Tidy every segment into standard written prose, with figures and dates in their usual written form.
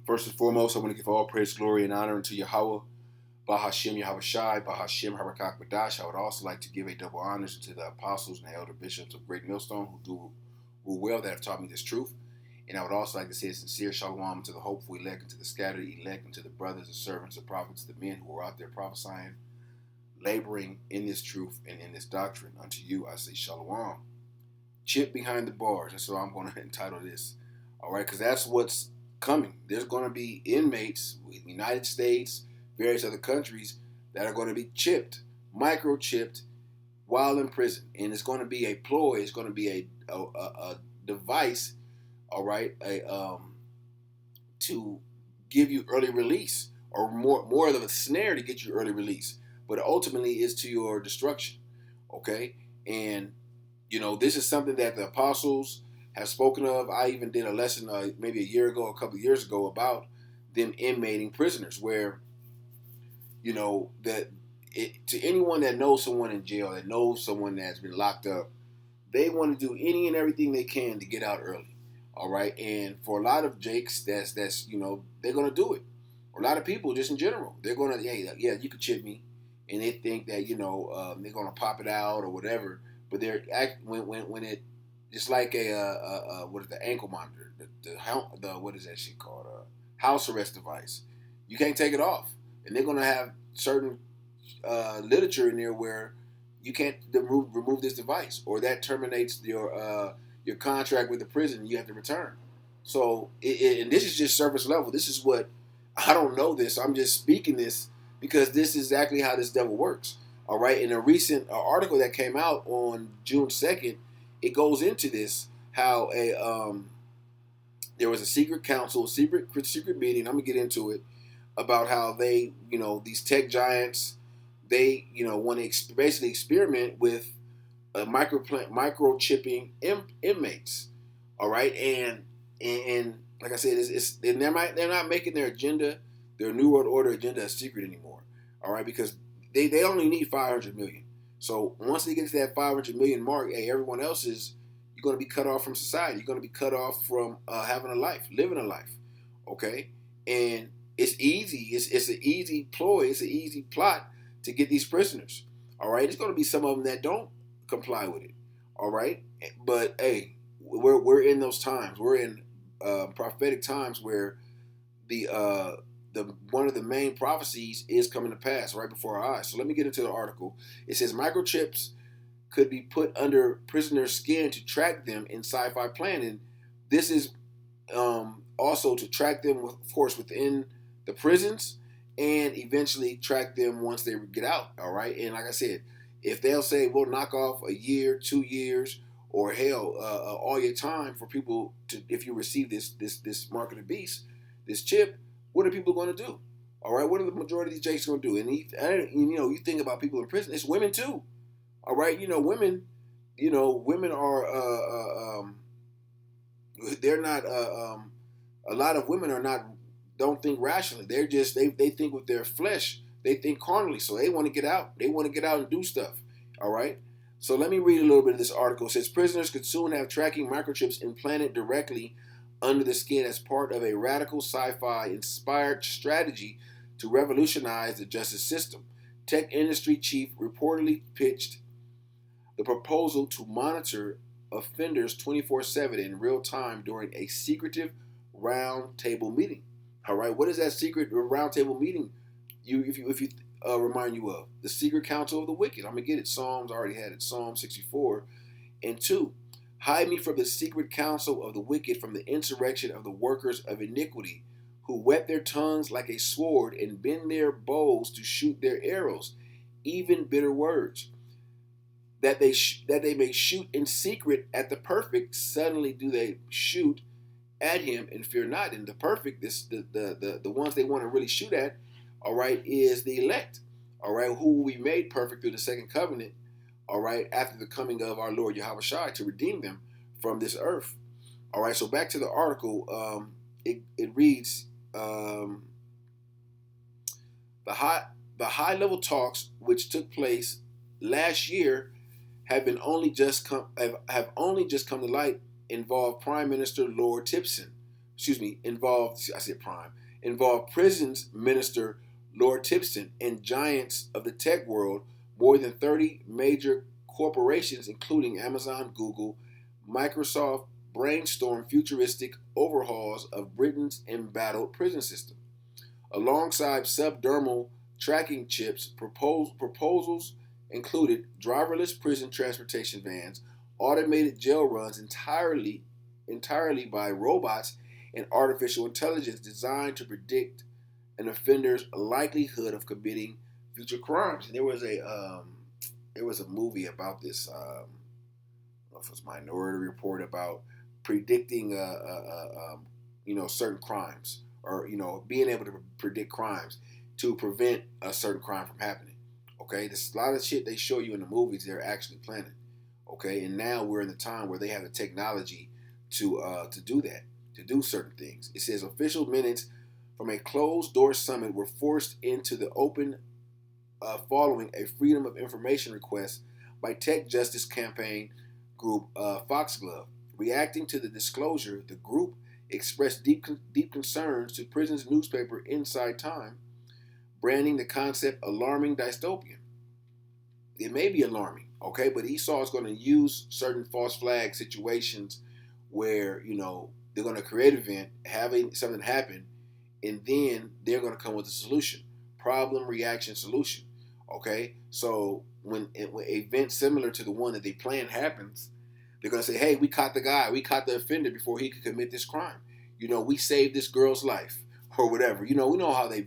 First and foremost, I want to give all praise, glory, and honor unto Yahawah, Bahasham, Yahawashi, Bahasham, Harakak, Badash. I would also like to give a double honors to the apostles and the elder bishops of Great Millstone who do rule well that have taught me this truth. And I would also like to say a sincere shalom to the hopeful elect and to the scattered elect and to the brothers and servants, the prophets, the men who are out there prophesying, laboring in this truth and in this doctrine. Unto you I say shalom. Chip behind the bars. That's what I'm going to entitle this. All right, because that's what's coming. There's going to be inmates in the United States, various other countries that are going to be chipped, microchipped, while in prison, and it's going to be a ploy. It's going to be a device. All right, to give you early release, or more of a snare to get you early release, but ultimately is to your destruction. Okay, and this is something that the apostles have spoken of. I even did a lesson maybe a year ago, a couple of years ago, about them inmating prisoners, where that to anyone that knows someone in jail, that knows someone that's been locked up, they want to do any and everything they can to get out early. All right, and for a lot of jakes, that's they're gonna do it. Or a lot of people, just in general, they're gonna yeah, you could chip me, and they think that they're gonna pop it out or whatever. But they're when it it's like what is the ankle monitor, the what is that shit called, house arrest device. You can't take it off, and they're gonna have certain literature in there where you can't remove this device, or that terminates your contract with the prison. You have to return. So, and this is just surface level. This is what I don't know. This I'm just speaking this because this is exactly how this devil works. All right. In a recent article that came out on June 2nd, it goes into this how there was a secret council, secret meeting. I'm gonna get into it about how they, these tech giants, they, want to basically experiment with microchipping inmates. All right, and like I said, they're not making their agenda, their New World Order agenda, a secret anymore. All right, because they only need 500 million. So once they get to that 500 million mark, hey, everyone else you're going to be cut off from society. You're going to be cut off from having a life, living a life. Okay, and it's easy. It's an easy ploy. It's an easy plot to get these prisoners. All right, there's going to be some of them that don't comply with it. All right, but hey, we're in those times. We're in prophetic times where the one of the main prophecies is coming to pass right before our eyes. So let me get into the article. It says microchips could be put under prisoners' skin to track them in sci-fi planning. This is also to track them, of course, within the prisons, and eventually track them once they get out. All right, and like I said, if they'll say we'll knock off a year, 2 years, or hell, all your time for people to, if you receive this mark of the beast, this chip, what are people going to do? All right, what are the majority of these jakes going to do? And you think about people in prison, it's women too. All right, women are they're not a lot of women are not, don't think rationally. They're just they think with their flesh. They think carnally, so they want to get out. They want to get out and do stuff. All right. So let me read a little bit of this article. It says prisoners could soon have tracking microchips implanted directly under the skin as part of a radical sci-fi inspired strategy to revolutionize the justice system. Tech industry chief reportedly pitched the proposal to monitor offenders 24/7 in real time during a secretive roundtable meeting. All right, what is that secret roundtable meeting? If you remind you of the secret counsel of the wicked. I'm gonna get it. Psalms, I already had it. Psalm 64 and 2. Hide me from the secret counsel of the wicked, from the insurrection of the workers of iniquity, who whet their tongues like a sword and bend their bows to shoot their arrows, even bitter words. That they may shoot in secret at the perfect. Suddenly do they shoot at him and fear not. And the perfect, the ones they want to really shoot at, all right, is the elect, all right, who we made perfect through the second covenant, all right, after the coming of our Lord Yahawashi to redeem them from this earth. All right, so back to the article. It reads the high level talks which took place last year have only just come to light, involve Prime Minister Lord Tipson, involved prisons minister Lord Tipton and giants of the tech world. More than 30 major corporations, including Amazon, Google, Microsoft, brainstorm futuristic overhauls of Britain's embattled prison system. Alongside subdermal tracking chips, proposals included driverless prison transportation vans, automated jail runs entirely by robots, and artificial intelligence designed to predict an offender's likelihood of committing future crimes. And there was a movie about this. I don't know if it was Minority Report about predicting certain crimes, or being able to predict crimes to prevent a certain crime from happening. Okay, there's a lot of shit they show you in the movies they're actually planning. Okay, and now we're in the time where they have the technology to do that, to do certain things. It says official minutes from a closed door summit were forced into the open following a Freedom of Information request by tech justice campaign group Foxglove. Reacting to the disclosure, the group expressed deep concerns to prison's newspaper Inside Time, branding the concept alarming dystopian. It may be alarming, okay, but Esau is going to use certain false flag situations where, they're going to create an event, having something happen, and then they're going to come with a solution. Problem, reaction, solution. Okay? So when an event similar to the one that they planned happens, they're going to say, hey, we caught the guy. We caught the offender before he could commit this crime. We saved this girl's life or whatever. We know how they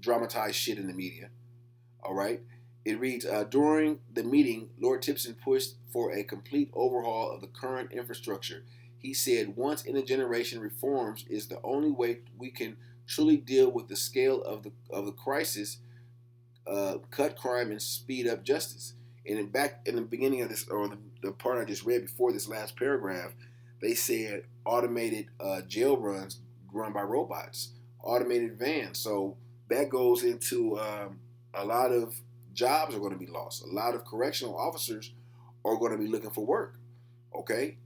dramatize shit in the media. All right? It reads, during the meeting, Lord Tipton pushed for a complete overhaul of the current infrastructure. He said, once in a generation reforms is the only way we can truly deal with the scale of the crisis, cut crime and speed up justice. And back in the beginning of this, or the part I just read before this last paragraph, they said automated jail runs run by robots, automated vans. So that goes into a lot of jobs are going to be lost. A lot of correctional officers are going to be looking for work. Okay?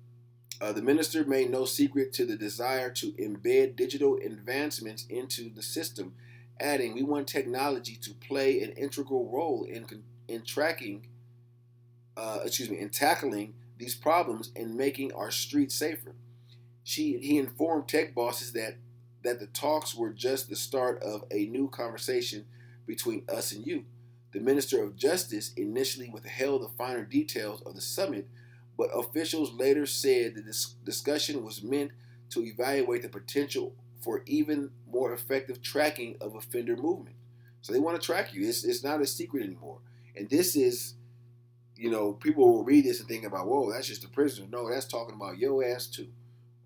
The minister made no secret to the desire to embed digital advancements into the system, adding, "We want technology to play an integral role in tracking, in tackling these problems and making our streets safer." He informed tech bosses that the talks were just the start of a new conversation between us and you. The Minister of Justice initially withheld the finer details of the summit, but officials later said the discussion was meant to evaluate the potential for even more effective tracking of offender movement. So they want to track you. It's not a secret anymore. And this is, people will read this and think about, whoa, that's just the prisoner. No, that's talking about your ass too.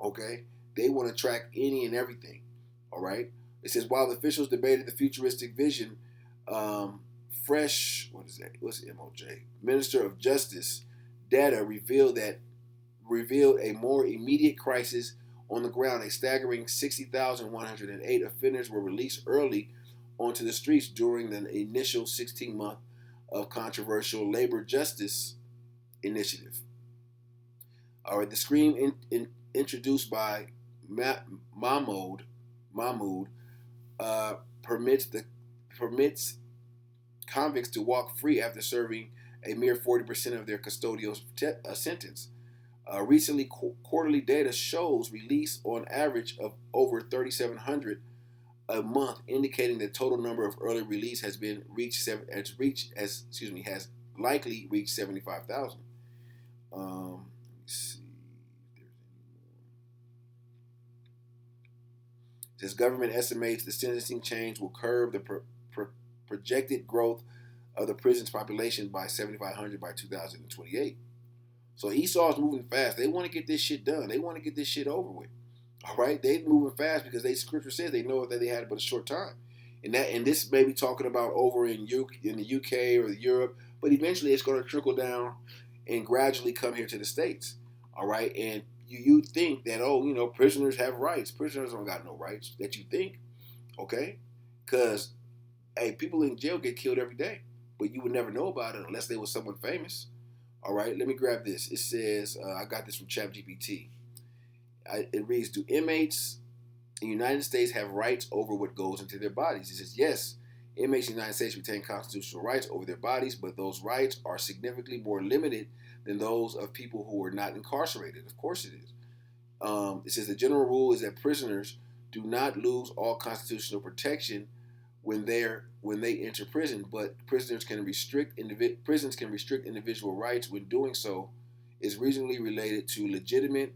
Okay? They want to track any and everything. All right? It says, while the officials debated the futuristic vision, what's MOJ? Minister of Justice data revealed a more immediate crisis on the ground. A staggering 60,108 offenders were released early onto the streets during the initial 16-month of controversial labor justice initiative. All right, the scheme introduced by Mahmoud permits convicts to walk free after serving a mere 40% of their custodial sentence. Recently, quarterly data shows release on average of over 3,700 a month, indicating the total number of early release has likely reached 75,000. Let me see. This government estimates the sentencing change will curb the projected growth of the prison's population by 7,500 by 2028. So Esau's moving fast. They want to get this shit done. They want to get this shit over with. All right, they're moving fast because scripture says they know that they had but a short time, and this may be talking about over in the UK or Europe, but eventually it's going to trickle down and gradually come here to the States. All right, and you think that prisoners have rights. Prisoners don't got no rights that you think, okay? Because people in jail get killed every day, but you would never know about it unless they were someone famous. All right, let me grab this. It says I got this from ChatGPT. It reads, do inmates in the United States have rights over what goes into their bodies? It says, yes, inmates in the United States retain constitutional rights over their bodies, but those rights are significantly more limited than those of people who are not incarcerated. Of course it is. It says the general rule is that prisoners do not lose all constitutional protection when they enter prison, but prisons can restrict individual rights when doing so is reasonably related to legitimate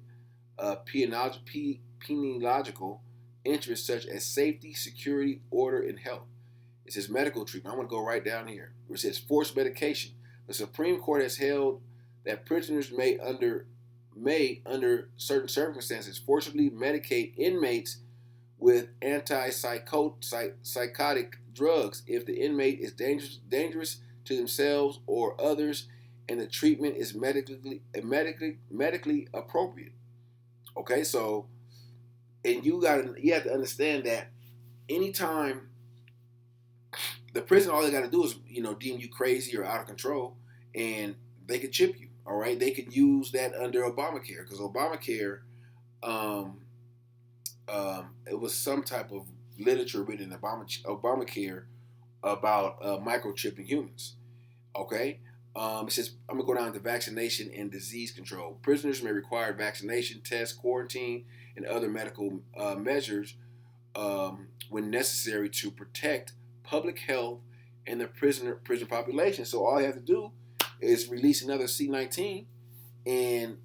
penological interests such as safety, security, order, and health. It says medical treatment. I'm going to go right down here. It says forced medication. The Supreme Court has held that prisoners may, under certain circumstances, forcibly medicate inmates with antipsychotic drugs if the inmate is dangerous to themselves or others, and the treatment is medically appropriate. Okay, so and you have to understand that anytime the prison, all they got to do is deem you crazy or out of control, and they could chip you. All right, they could use that under Obamacare because Obamacare, it was some type of literature written in Obamacare about microchipping humans. Okay, it says I'm gonna go down to vaccination and disease control. Prisoners may require vaccination, tests, quarantine, and other medical measures when necessary to protect public health and the prison population. So all you have to do is release another C-19, and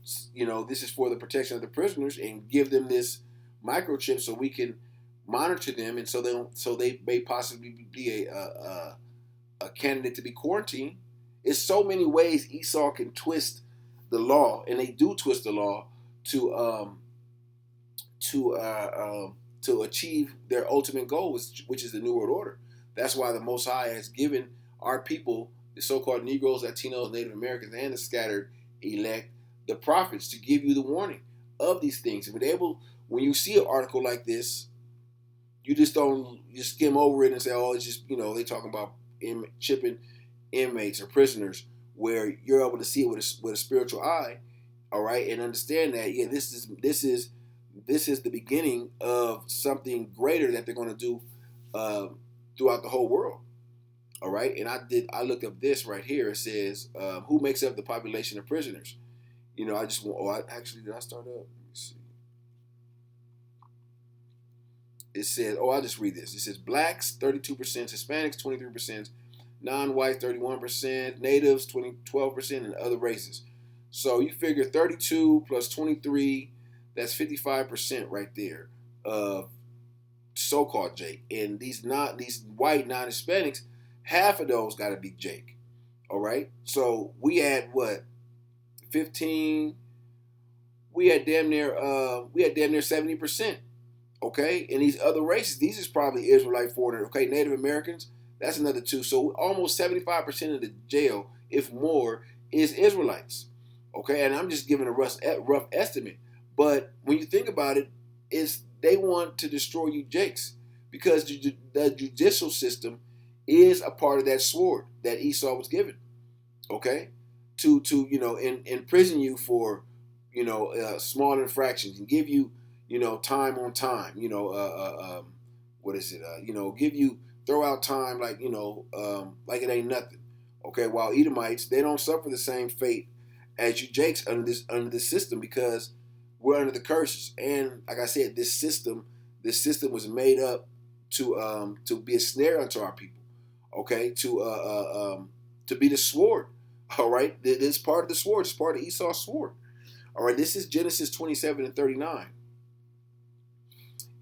this is for the protection of the prisoners, and give them this microchip so we can monitor them, and so they may possibly be a candidate to be quarantined. It's so many ways Esau can twist the law, and they do twist the law to achieve their ultimate goal, which is the New World Order. That's why the Most High has given our people, the so-called Negroes, Latinos, Native Americans, and the scattered elect, the prophets, to give you the warning of these things. When you see an article like this, you just don't skim over it and say, oh, it's just, they talking about chipping inmates or prisoners, where you're able to see it with a spiritual eye, all right, and understand that, yeah, this is the beginning of something greater that they're going to do throughout the whole world. All right, and I looked up this right here. It says who makes up the population of prisoners. Did I start up? Let me see. It says, I'll just read this. It says blacks 32%, Hispanics 23%, non-whites 31%, natives 12%, and other races. So you figure 32 plus 23, that's 55% right there of so-called Jake. And these white non-Hispanics, half of those got to be Jake. All right. So we had 15. We had damn near 70%. Okay, and these other races, these is probably Israelite foreigner. Okay, Native Americans, that's another 2. So almost 75% of the jail, if more, is Israelites. Okay, and I'm just giving a rough estimate. But when you think about it, they want to destroy you Jakes, because the judicial system is a part of that sword that Esau was given. Okay, to imprison you for small infractions and give you time on time. What is it? Throw out time like it ain't nothing. Okay, while Edomites, they don't suffer the same fate as you Jakes under this system, because we're under the curses. And like I said, this system was made up to be a snare unto our people. Okay, to be the sword. All right, this part of the sword. It's part of Esau's sword. All right, this is Genesis 27:39.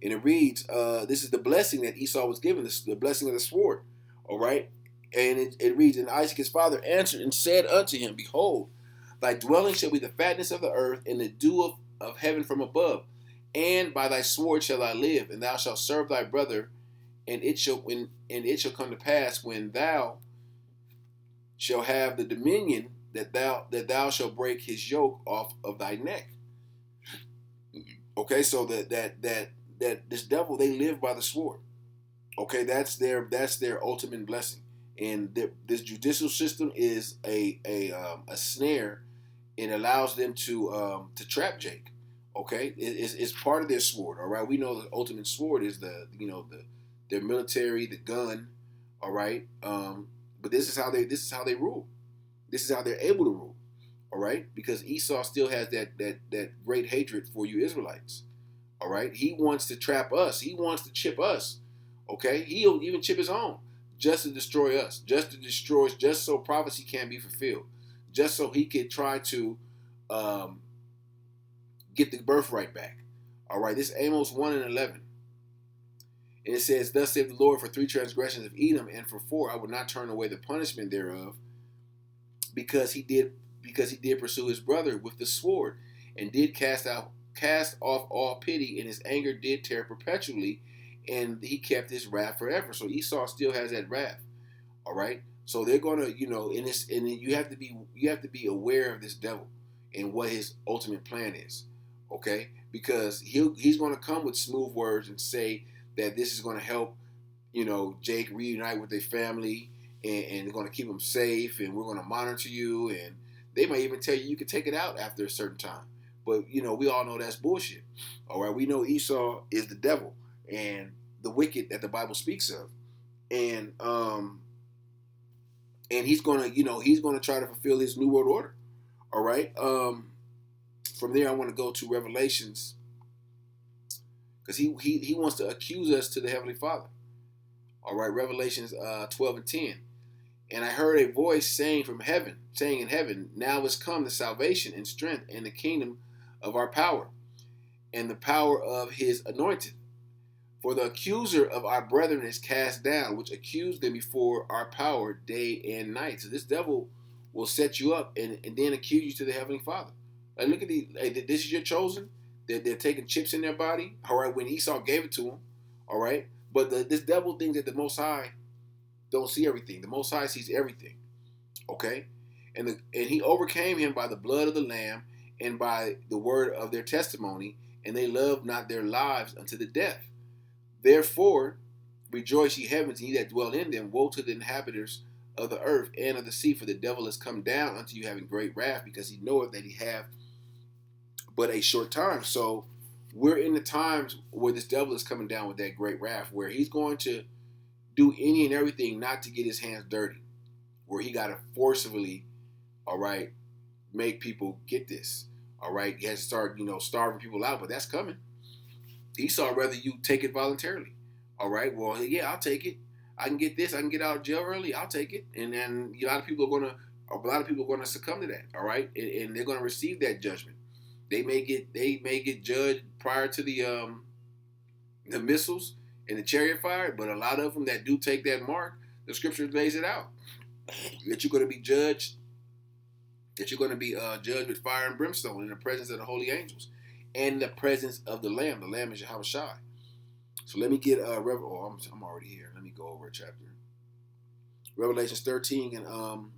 And it reads, this is the blessing that Esau was given, the blessing of the sword. All right. And it reads, and Isaac his father answered and said unto him, behold, thy dwelling shall be the fatness of the earth and the dew of heaven from above. And by thy sword shall I live, and thou shalt serve thy brother, and it shall come to pass when thou shalt have the dominion that thou shalt break his yoke off of thy neck. Okay, so that this devil, they live by the sword. Okay, that's their ultimate blessing, and this judicial system is a snare. It allows them to trap Jake. Okay, it's part of their sword. All right, we know the ultimate sword is their military, the gun. All right, but this is how they rule. This is how they're able to rule. All right, because Esau still has that great hatred for you Israelites. All right, he wants to trap us. He wants to chip us. Okay, he'll even chip his own just to destroy us, just to destroy us, just so prophecy can't be fulfilled, just so he could try to um, get the birthright back. All right, this is Amos 1:11. And it says, "Thus saith the Lord, for 3 transgressions of Edom, and for 4, I will not turn away the punishment thereof, because he did pursue his brother with the sword, and did cast off all pity, and his anger did tear perpetually, and he kept his wrath forever." So Esau still has that wrath. All right. So they're gonna, and you have to be aware of this devil and what his ultimate plan is. Okay, because he's gonna come with smooth words and say that this is gonna help, Jake reunite with their family, and they're gonna keep them safe, and we're gonna monitor you, and they might even tell you can take it out after a certain time. But we all know that's bullshit. All right, we know Esau is the devil and the wicked that the Bible speaks of, and he's gonna try to fulfill his new world order. All right. From there, I want to go to Revelations, because he wants to accuse us to the Heavenly Father. All right, Revelations 12:10. And I heard a voice saying in heaven, now is come the salvation and strength and the kingdom of our power, and the power of his anointed. For the accuser of our brethren is cast down, which accused them before our power day and night. So this devil will set you up and then accuse you to the Heavenly Father. Like, look at this is your chosen. They're taking chips in their body. All right, when Esau gave it to him. All right, but this devil thinks that the Most High don't see everything. The Most High sees everything. Okay, and he overcame him by the blood of the Lamb and by the word of their testimony, and they loved not their lives unto the death. Therefore, rejoice ye heavens, and ye that dwell in them. Woe to the inhabitants of the earth and of the sea, for the devil is come down unto you having great wrath, because he knoweth that he have but a short time. So we're in the times where this devil is coming down with that great wrath, where he's going to do any and everything not to get his hands dirty, where he got to forcibly, all right, make people get this. All right, he has to start, starving people out, but that's coming. Esau rather you take it voluntarily. All right, well, yeah, I'll take it. I can get this. I can get out of jail early. I'll take it. And then a lot of people are going to succumb to that. All right, and they're going to receive that judgment. They may get judged prior to the missiles and the chariot fire, but a lot of them that do take that mark, the scripture lays it out that you're going to be judged. That you're going to be judged with fire and brimstone in the presence of the holy angels, and the presence of the Lamb. The Lamb is Yahawashi. So let me get I'm already here. Let me go over a chapter. Revelations 13 and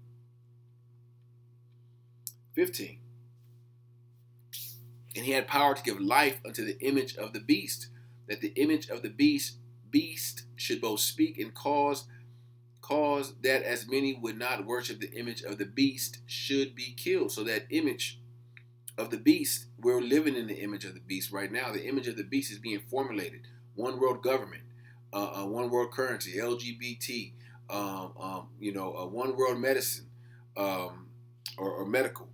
15. And he had power to give life unto the image of the beast, that the image of the beast should both speak and cause that as many would not worship the image of the beast should be killed. So that image of the beast, we're living in the image of the beast right now. The image of the beast is being formulated. One world government, one world currency, LGBT, one world medicine, or medical.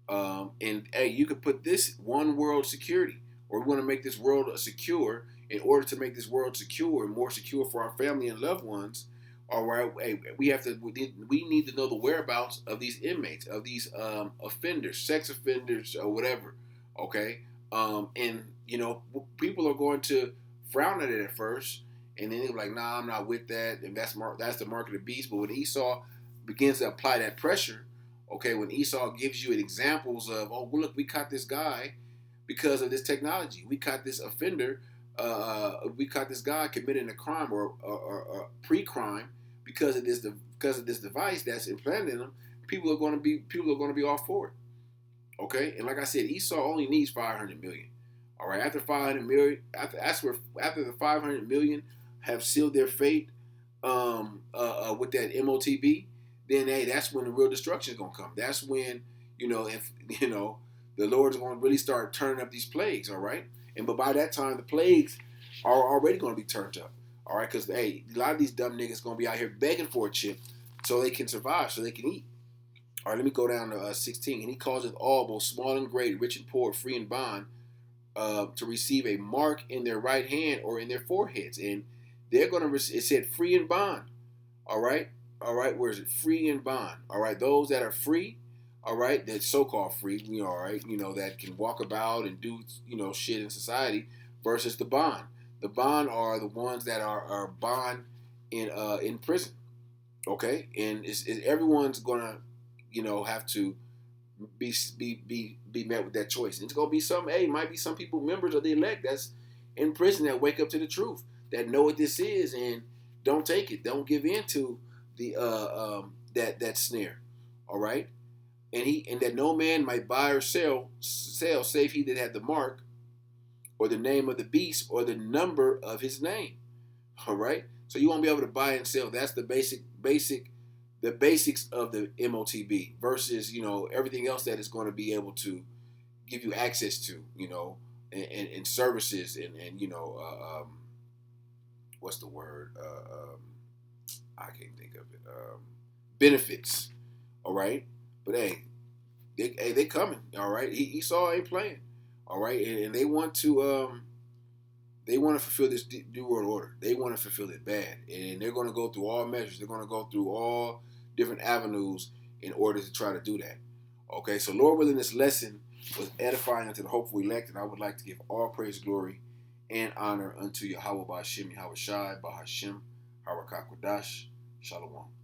And hey, you could put this one world security, or we want to make this world secure. In order to make this world secure and more secure for our family and loved ones, all right, hey, we need to know the whereabouts of these inmates, of these offenders, sex offenders, or whatever. Okay, and people are going to frown at it at first, and then they're like, "Nah, I'm not with that," and that's the mark of the beast. But when Esau begins to apply that pressure, okay, when Esau gives you examples of, oh, well, look, we caught this guy because of this technology, we caught this offender. We caught this guy committing a crime or pre-crime because of this device that's implanted in them. People are going to be all for it. Okay, and like I said, Esau only needs 500 million. All right, after 500 million, after the 500 million have sealed their fate with that MOTB, then hey, that's when the real destruction is gonna come. That's when if the Lord's going to really start turning up these plagues, all right? But by that time, the plagues are already going to be turned up, all right? Because, hey, a lot of these dumb niggas going to be out here begging for a chip so they can survive, so they can eat. All right, let me go down to 16. And he causeth all, both small and great, rich and poor, free and bond, to receive a mark in their right hand or in their foreheads. And they're going to receive, it said free and bond, all right? All right, where is it? Free and bond, all right? Those that are free, all right, that so-called free, all right, that can walk about and do, shit in society, versus the bond. The bond are the ones that are bond in prison, okay? And everyone's gonna, have to be met with that choice. And it's gonna be might be some people, members of the elect, that's in prison that wake up to the truth, that know what this is and don't take it, don't give in to the that snare, all right? And that no man might buy or sell save he that had the mark, or the name of the beast, or the number of his name. All right. So you won't be able to buy and sell. That's the basics of the MOTB versus everything else that is going to be able to give you access to and services and what's the word? I can't think of it. Benefits. All right. But hey, they coming. All right. Esau ain't playing. All right. And they want to fulfill this New World Order. They want to fulfill it bad. And they're going to go through all measures. They're going to go through all different avenues in order to try to do that. Okay. So Lord willing, this lesson was edifying unto the hopeful elect. And I would like to give all praise, glory, and honor unto Yahawah, Bahasham, Yahawashi, Bahasham, Harakakwadash, Shalom.